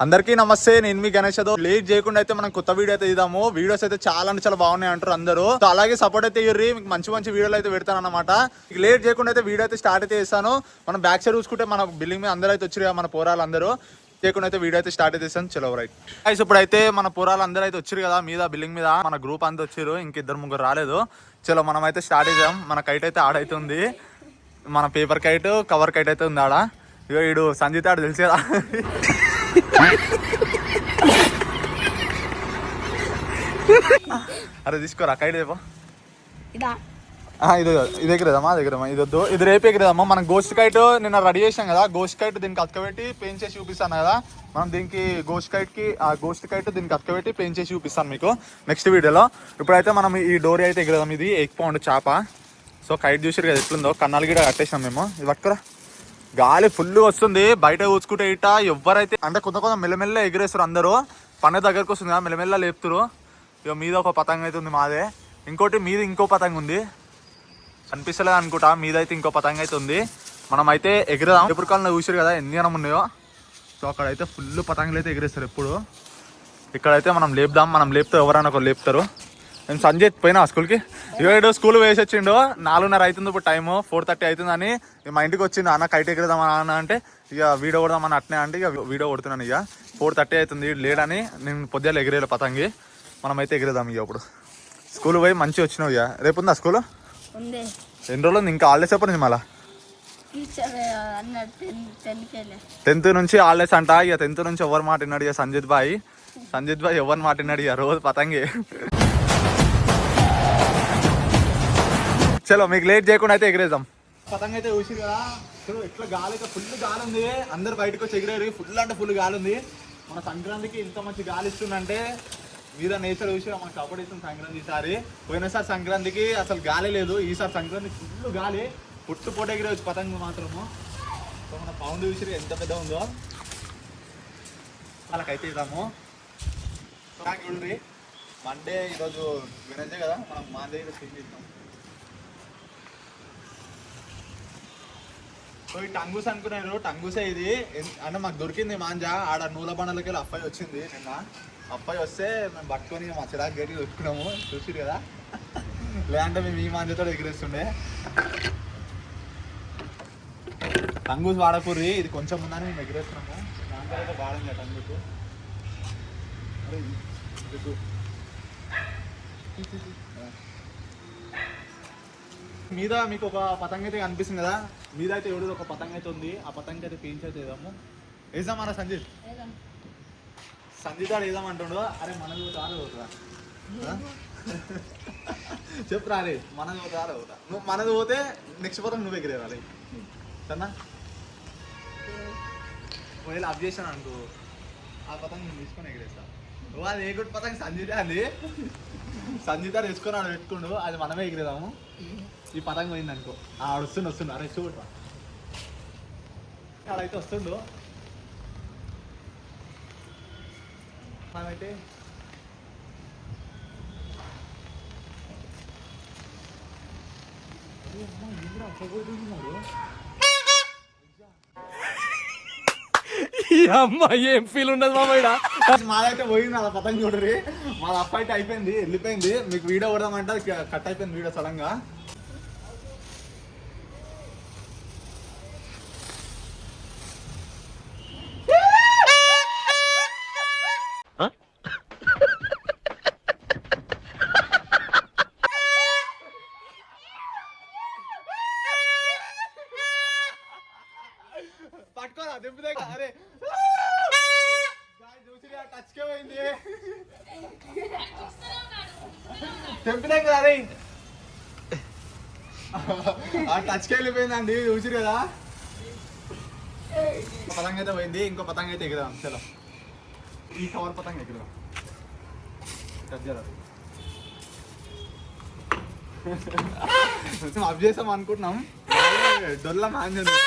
అందరికీ నమస్తే, నేను మీ గణేష్ యాదవ్. లేట్ చేయకుండా అయితే మనం కొత్త వీడియో అయితే ఇద్దాము. వీడియోస్ అయితే చాలా అంటే చాలా బాగున్నాయి అంటారు అందరూ. అలాగే సపోర్ట్ అయితే ఇర్రి, మీకు మంచి మంచి వీడియోలు అయితే పెడతాను అనమాట. లేట్ చేయకుండా అయితే వీడియో అయితే స్టార్ట్ అయితే చేస్తాను. మనం బ్యాక్ సైడ్ చూసుకుంటే మన బిల్డింగ్ మీద అందరూ అయితే వచ్చారు, మన పోరాలు అందరూ. చేయకుండా అయితే వీడియో అయితే స్టార్ట్ అయితే చేస్తాను. చలో రైట్ గైస్, ఇప్పుడు అయితే మన పోరాలు అందరూ అయితే వచ్చారు కదా మీద బిల్డింగ్ మీద. మన గ్రూప్ అంతా వచ్చారు, ఇంకిద్దరు ముగ్గురు రాలేదు. చలో మనం అయితే స్టార్ట్ చేద్దాం. మన కైట్ అయితే ఆడైతుంది, మన పేపర్ కైట్ కవర్ కైట్ అయితే ఉంది ఆడ. ఇగో ఈడు సంజిత్ ఆడు తెలిసి కదా. అరే తీసుకోరా కైట్ రేపు. ఇది ఎగిరేదమ్మా, అది ఎగిరమ్మా. ఇది వద్దు, ఇది రేపు ఎగిరేదమ్మా. మనం గోస్ట్ కైట్ నిన్న రెడీ చేసాం కదా. గోస్ట్ కైట్ దీనికి అతకబెట్టి పెయింట్ చేసి చూపిస్తాను కదా. మనం దీనికి గోస్ట్ కైట్ దీనికి అతకబెట్టి పెయింట్ చేసి చూపిస్తాను మీకు నెక్స్ట్ వీడియోలో. ఇప్పుడైతే మనం ఈ డోరీ అయితే ఎగిరేదాం. ఇది 8 పౌండ్ చేప. సో కైట్ చూసారు కదా ఎట్లుందో. కన్నాలు గిడ కట్టేసాం మేము. ఇది పక్కరా గాలి ఫుల్ వస్తుంది, బయట కూర్చుకుంటే ఇట ఎవరైతే అంటే కొంత మెల్లమెల్ల ఎగిరేస్తారు అందరూ. పండుగ దగ్గరకు వస్తుంది కదా, మెల్లమెల్ల లేపుతారు. ఇక మీద ఒక పతంగ అయితే ఉంది మాదే. ఇంకోటి మీద ఇంకో పతంగ ఉంది, కనిపిస్తలేదు అనుకుంటా. మీద అయితే ఇంకో పతంగ అయితే ఉంది. మనం అయితే ఎగిరేదాం. ఎప్పుడు కాలంలో చూసారు కదా ఎన్ని జనం ఉన్నాయో. సో అక్కడైతే ఫుల్ పతంగులు అయితే ఎగిరేస్తారు ఎప్పుడు. ఇక్కడైతే మనం లేపుదాం. మనం లేపుతే ఎవరైనా ఒకరు లేపుతారు. నేను సంజయ్ పోయినా స్కూల్కి. ఇవాడు స్కూల్ వేసి వచ్చిండు. 4:30 అవుతుంది ఇప్పుడు టైము. 4:30 అవుతుందని మా ఇంటికి వచ్చిండు. అన్న కైట్ ఎగిరేదాం అన్న అంటే ఇక వీడియో కొడదామని అట్నే అంటే ఇక వీడియో కొడుతున్నాను. ఇక 4:30 అవుతుంది లేడని నేను పొద్దున్న ఎగిరేలే పతంగి. మనమైతే ఎగిరేదాం ఇక. ఇప్పుడు స్కూల్ పోయి మంచిగా వచ్చినావు. ఇక రేపు ఉందా స్కూల్? ఎన్ని రోజులు ఉంది? ఇంకా హాలిడేస్ ఎప్పుడు నుంచి మళ్ళా? 10th నుంచి హాలిడేస్ అంట. ఇక 10th నుంచి ఎవరు మాట విన్నాడు ఇక సంజిత్ బాయ్ ఎవరిని మాట విన్నాడు ఇక రోజు పతంగి. చలో మీకు లేట్ చేయకుండా అయితే ఎగిరేద్దాం. పతంగ అయితే చూసిరు కదా. ఎట్లా గాలి అయితే ఫుల్ గాలి ఉంది. అందరు బయటకు వచ్చి ఎగిరేరు. ఫుల్ అంటే ఫుల్ గాలి ఉంది. మన సంక్రాంతికి ఇంత మంచి గాలి ఇస్తుందంటే మీద నేచర్ చూసి మనకు సపోర్ట్ ఇస్తుంది సంక్రాంతి. ఈసారి పోయినసారి సంక్రాంతికి అసలు గాలి లేదు, ఈసారి సంక్రాంతికి ఫుల్ గాలి. పుట్టు పూట ఎగిరేవచ్చు పతంగ మాత్రము. సో మన పౌండ్ చూసి ఎంత పెద్ద ఉందో వాళ్ళకైతే ఇద్దాము. చూడండి మండే ఈరోజు వెనస్డే కదా, మనం మండే స్పెండ్ చేద్దాం. సో ఈ టంగూస్ అనుకున్నారు. టంగూసే ఇది అంటే మాకు దొరికింది మాంజా ఆడ నూల బండలకి వెళ్ళి అబ్బాయి వచ్చింది నిన్న. అబ్బాయి వస్తే మేము పట్టుకొని మా చిరాకు గట్టి పెట్టుకున్నాము. చూసిరు కదా, లేదంటే మేము ఈ మాంజతో ఎగిరేస్తుండే. టంగూస్ వాడకూరి ఇది కొంచెం ఉందని మేము ఎగిరేస్తున్నాము. దాని తర్వాత వాడింది టంగూస్. మీద మీకు ఒక పతంగ అయితే కనిపిస్తుంది కదా. మీద అయితే ఎవడో ఒక పతంగ అయితే ఉంది. ఆ పతంగ అయితే పెయింట్ అయితే వేద్దాము. వేద్దామా సంజిత్? సంజిత్ ఆడు వేద్దామంటుండో. అరే మనది రాదు అవుతుందా చెప్పురా. అరే మనది పోతే రాదు అవుతా. నువ్వు మనది పోతే నెక్స్ట్ పతంగ నువ్వు ఎగిరేవాలి సన్నా. ఒకవేళ అబ్ చేశాను అనుకో, ఆ పతంగ నువ్వు తీసుకొని ఎగిరేస్తా. నువ్వు అది ఏ గుడ్ పతంగ సంజితే అది. సంజిత వేసుకొని ఆడ పెట్టుకుండు, అది మనమే ఎగిరేదాము. ఈ పతంగ పోయింది అనుకో, వస్తుండు. అరే చూడరా ఆడైతే వస్తుండు. మనమైతే ఏం ఫీల్ ఉండదు మామయ్య. మాదైతే పోయింది అలా పతంగ చూడరి. మాది అప్ అయితే అయిపోయింది, వెళ్ళిపోయింది. మీకు వీడియో కొడదామంటే కట్ అయిపోయింది వీడియో సడన్ గా. పట్టుకోరా దింపుదే. అరే టచ్కే పోయింది, తెంపిదే కదా. అరే ఆ టచ్కే వెళ్ళిపోయిందండి, చూసిరు కదా. పతంగ అయితే పోయింది. ఇంకో పతంగ అయితే ఎగుదాం. చలో ఈ కవర్ పతంగ ఎగుదాం. అబ్ చేసాం అనుకుంటున్నాం. డొల్ల మాంజంది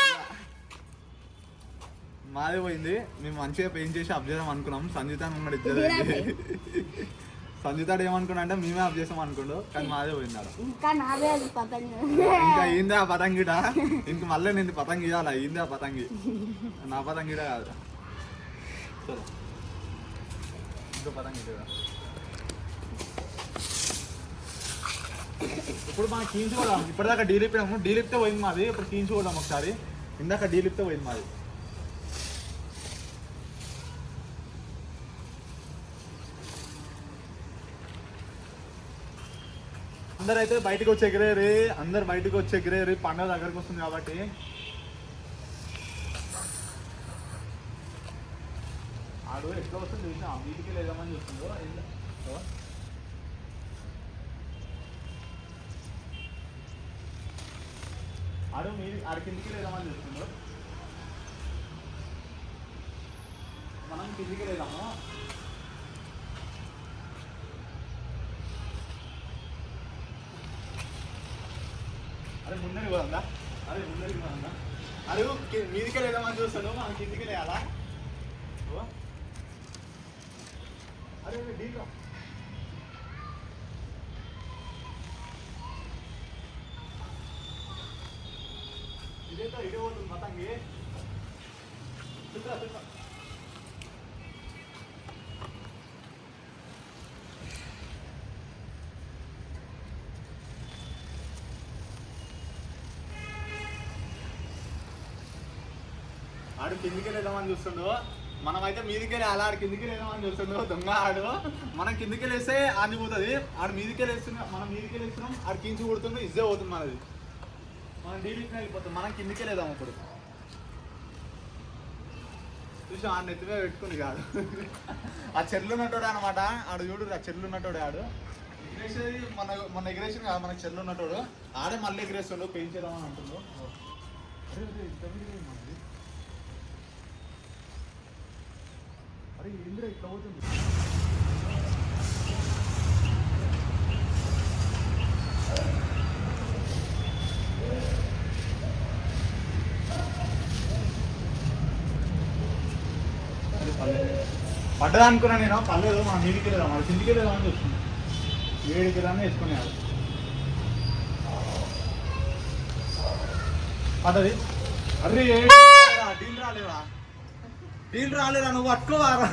మాదే పోయింది. మేము మంచిగా పెయింట్ చేసి అబ్ చేద్దాం అనుకున్నాం. సంజిత ఉన్నాడు ఇద్దరు. సంజితాడు ఏమనుకున్నా అంటే మేమే అబ్ చేసాం అనుకోండు, కానీ మాదే పోయింది. ఇంకా ఏంది ఆ పతంగిట? ఇంక మళ్ళీ నేను పతంగి ఇవ్వాలా? ఏంది ఆ పతంగి? నా పతంగిట కాదు. చలో ఇంకో పతంగి ఇదేరా. ఇప్పుడు మనం కీన్స్ కూడా ఇప్పటిదాకా డీలిప్పాము, డీలిప్తే పోయింది మాది. ఇప్పుడు కీన్స్ కూడా ఒకసారి, ఇందాక డీలిప్తే పోయింది మాది. అందరైతే బయటకు వచ్చి ఎగిరేరి, అందరు బయటకు వచ్చి ఎగిరేరి, పండుగ దగ్గరకు వస్తుంది కాబట్టి. ఆడు ఎట్లా వస్తుంది చూసినా, వీటికి లేదామని చూస్తుందో. ఆడు ఆడి కిందికి లేదామని చూస్తుందో. మనం కిందికి లేదాము. అరే ముందరికి పోదా, అరే ముందరికి పోదా. అరే మీదికే లేదామని చూస్తాను, మనం కిందికి లేయాలా. అరే డీగా ఇదేంటో ఇడే పోతుంది మతంగి. చుట్టా చుట్టా ఆడు కిందికి వెళ్దామని చూస్తుండు, మనమైతే మీదికి అలా ఆడు కిందికి వెళ్దామని చూస్తుండు. దొంగ ఆడు. మనం కిందికి వేస్తే ఆడి పోతుంది, ఆడు మీదికి వేస్తున్నాం, మనం మీదికి వేస్తున్నాం, ఆడు కించి కొడుతుండు, ఇజ్జే పోతుంది మనది. మనం డీలికి వెళ్ళిపోతాం, మనం కిందికి వెళ్దాం. ఇప్పుడు చూసి ఆడు నెత్తిమే పెట్టుకుని కాదు, ఆ చెర్లు ఉన్నటోడే అనమాట. ఆడు చూడు, ఆ చెర్లు ఉన్నటోడే ఆడు. ఎగిరేసేది మన ఎగిరేషన్ కాదు, మనకు చెర్లు ఉన్నటోడు. ఆడే మళ్ళీ ఎగిరేస్తుండు, పెంచేద్దామని అంటుండు. అరే ఇంద్ర ఇట్లా అవుతుంది. పడ్డదా అనుకున్నా నేను, పర్లేదు. మన మీదికి వెళ్దాం, మన కిందికి వెళ్దామని చూస్తున్నాను. ఏడుకి రాని వేసుకునేవాడు. పడ్డది. అరే డీల్ రాలేవా, డీల్ రాలేరా, నువ్వు పట్టుకోవారా.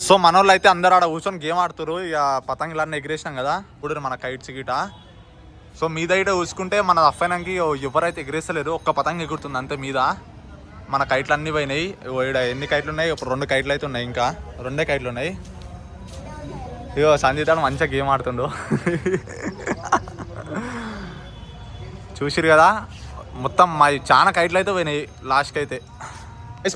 సో మనోళ్ళు అయితే అందరు ఆడ కూర్చొని గేమ్ ఆడుతారు. ఇక పతంగులన్నీ ఎగిరేసినాం కదా, ఇప్పుడు మన కైట్స్ గిట. సో మీద ఇట చూసుకుంటే మన అఫ్ఫైనాకి ఎవరైతే ఎగిరేస్తలేరు, ఒక్క పతంగి ఎగురుతుంది అంతే మీద. మన కైట్లు అన్నీ పోయినాయి. ఇక్కడ ఎన్ని కైట్లు ఉన్నాయి, ఇప్పుడు 2 కైట్లు అయితే ఉన్నాయి, ఇంకా 2 కైట్లు ఉన్నాయి. ఇగో సంజీతాడు మంచిగా గేమ్ ఆడుతుండు. చూసిరు కదా, మొత్తం మా చాలా కైట్లు అయితే పోయినాయి లాస్ట్కి అయితే.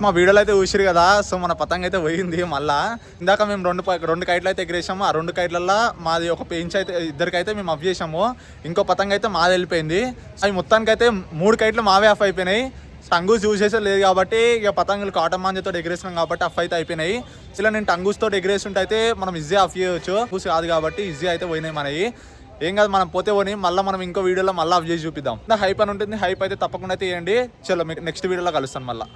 మా వీడియోలో అయితే చూసిరు కదా. సో మన పతంగ అయితే పోయింది మళ్ళా. ఇందాక మేము 2 కైట్లు అయితే ఎగిరేసాము. ఆ 2 కైట్లల్లో మాది ఒక పెంచ్ అయితే, ఇద్దరికైతే మేము ఆఫ్ చేసాము. ఇంకో పతంగ అయితే మాది వెళ్ళిపోయింది. అవి మొత్తానికైతే 3 కైట్లు మావే ఆఫ్ అయిపోయినాయి. టంగూస్ యూజ్ చేసే లేదు కాబట్టి, ఇక పతంగులు కాటన్ మాంజతో ఎగిరేసినాం కాబట్టి ఆఫ్ అయితే అయిపోయినాయి. ఇలా నేను టంగూస్తో ఎగిరేస్తుంటే అయితే మనం ఈజీ ఆఫ్ చేయవచ్చు. టంగూస్ కాదు కాబట్టి ఈజీ అయితే పోయినాయి మనవి. ఏం కాదు, మనం పోతే పోని మళ్ళీ మనం ఇంకో వీడియోలో మళ్ళీ ఆఫ్ చేసి చూపిద్దాం. హైప్ అని ఉంటుంది, హైప్ అయితే తప్పకుండా అయితే వేయండి. చలో మీకు నెక్స్ట్ వీడియోలో కలుస్తాను మళ్ళీ.